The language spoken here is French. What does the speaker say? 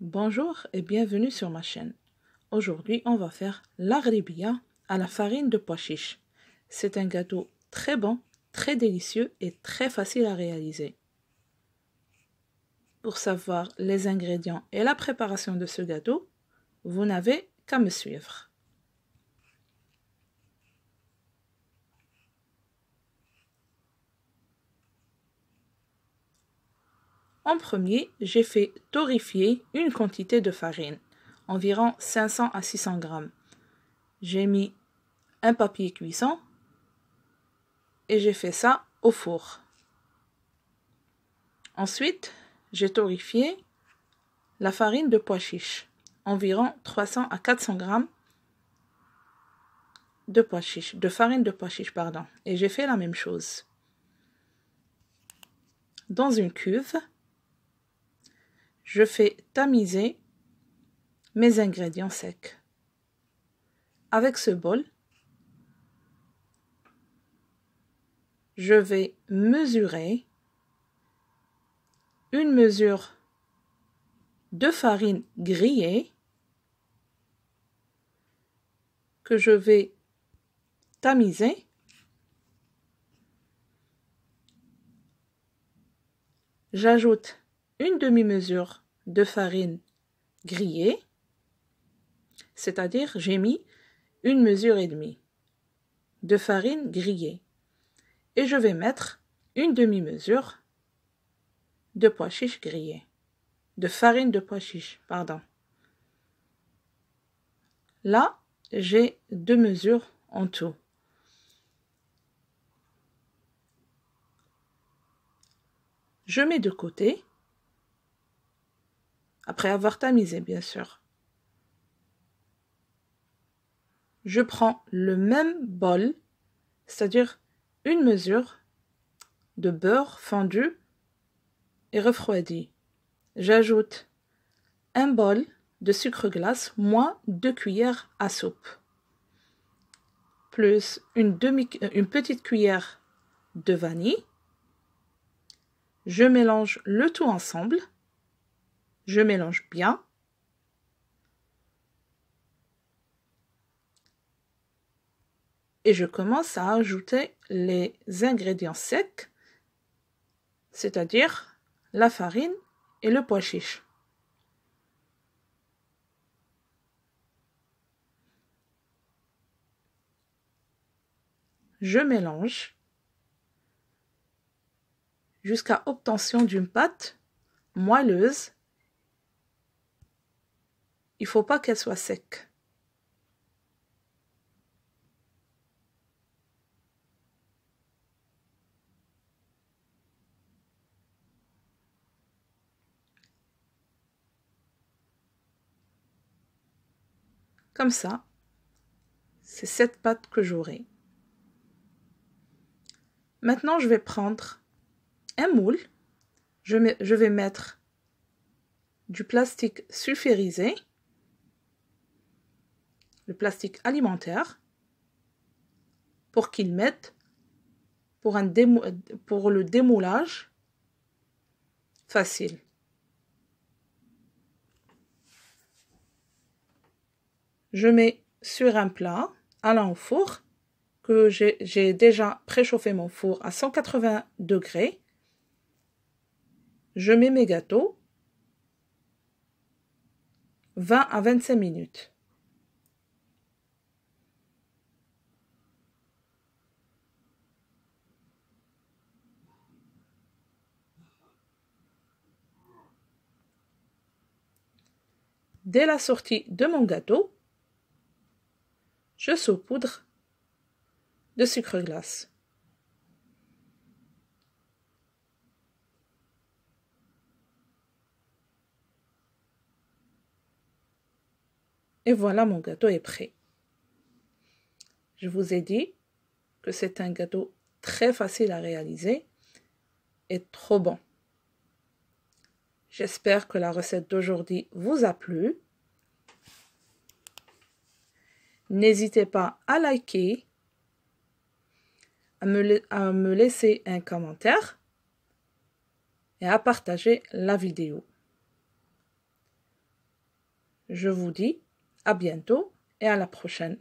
Bonjour et bienvenue sur ma chaîne. Aujourd'hui, on va faire l'aghribia à la farine de pois chiche. C'est un gâteau très bon, très délicieux et très facile à réaliser. Pour savoir les ingrédients et la préparation de ce gâteau, vous n'avez qu'à me suivre. En premier, j'ai fait torréfier une quantité de farine, environ 500 à 600 grammes. J'ai mis un papier cuisson et j'ai fait ça au four. Ensuite, j'ai torréfié la farine de pois chiche, environ 300 à 400 grammes de farine de pois chiche, pardon. Et j'ai fait la même chose. Dans une cuve, je fais tamiser mes ingrédients secs. Avec ce bol, je vais mesurer une mesure de farine grillée que je vais tamiser. J'ajoute une demi-mesure de farine grillée, c'est-à-dire j'ai mis une mesure et demie de farine grillée. Et je vais mettre une demi-mesure de pois chiche grillé, de farine de pois chiche, pardon. Là, j'ai 2 mesures en tout. Je mets de côté, après avoir tamisé bien sûr. Je prends le même bol, c'est-à-dire une mesure de beurre fondu et refroidi. J'ajoute un bol de sucre glace, moins 2 cuillères à soupe, plus une petite cuillère de vanille. Je mélange le tout ensemble. Je mélange bien. Et je commence à ajouter les ingrédients secs, c'est-à-dire la farine et le pois chiche. Je mélange jusqu'à obtention d'une pâte moelleuse. Il ne faut pas qu'elle soit sec. Comme ça, c'est cette pâte que j'aurai. Maintenant, je vais prendre un moule. Je vais mettre du plastique sulfurisé, le plastique alimentaire, pour qu'il mette pour le démoulage facile. Je mets sur un plat allant au four, que j'ai déjà préchauffé mon four à 180 degrés. Je mets mes gâteaux 20 à 25 minutes. Dès la sortie de mon gâteau, je saupoudre de sucre glace. Et voilà, mon gâteau est prêt. Je vous ai dit que c'est un gâteau très facile à réaliser et trop bon. J'espère que la recette d'aujourd'hui vous a plu. N'hésitez pas à liker, à me laisser un commentaire et à partager la vidéo. Je vous dis à bientôt et à la prochaine.